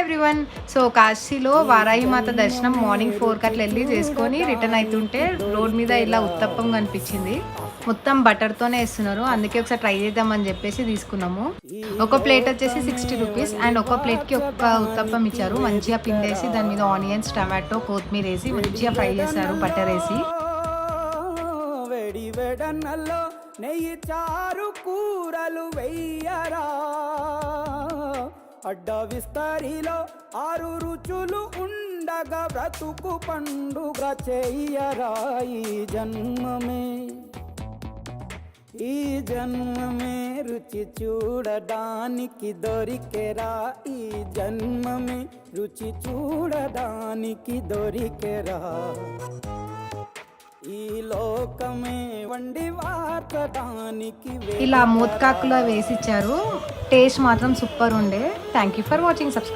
Everyone. So కాశీలో వారాహి మాత దర్శనం morning 4కి అట్లా వెళ్ళి చేసుకొని రిటర్న్ అవుతుంటే రోడ్ మీద ఇలా ఉత్తప్పం కనిపించింది. మొత్తం బటర్తోనే వేస్తున్నారు, అందుకే ఒకసారి ట్రై చేద్దామని చెప్పేసి తీసుకున్నాము. ఒక ప్లేట్ వచ్చేసి 60 రూపీస్ అండ్ ఒక ప్లేట్కి ఒక్క ఉత్తప్పం ఇచ్చారు. మంచిగా పిండేసి దాని మీద ఆనియన్స్, టమాటో, కొత్తిమీర వేసి మంచిగా ఫ్రై చేశారు బటర్ వేసి. వేడి వేడన్నల్లో నెయ్యి చారు కూరలు వెయ్యరా, అడ్డ విస్తరిలో 6 రుచులు ఉండగా బ్రతుకు పండుగ చెయ్యరా. ఈ జన్మమే రుచి చూడడానికి దొరికెరా, ఈ జన్మమే రుచి చూడడానికి దొరికెరా, ఈ లోకమే వండి వార్చడానికి. ఇలా మూతకాకులో వేసిచ్చారు. టేస్ట్ మాత్రం సూపర్ ఉండే. Thank you for watching. Subscribe.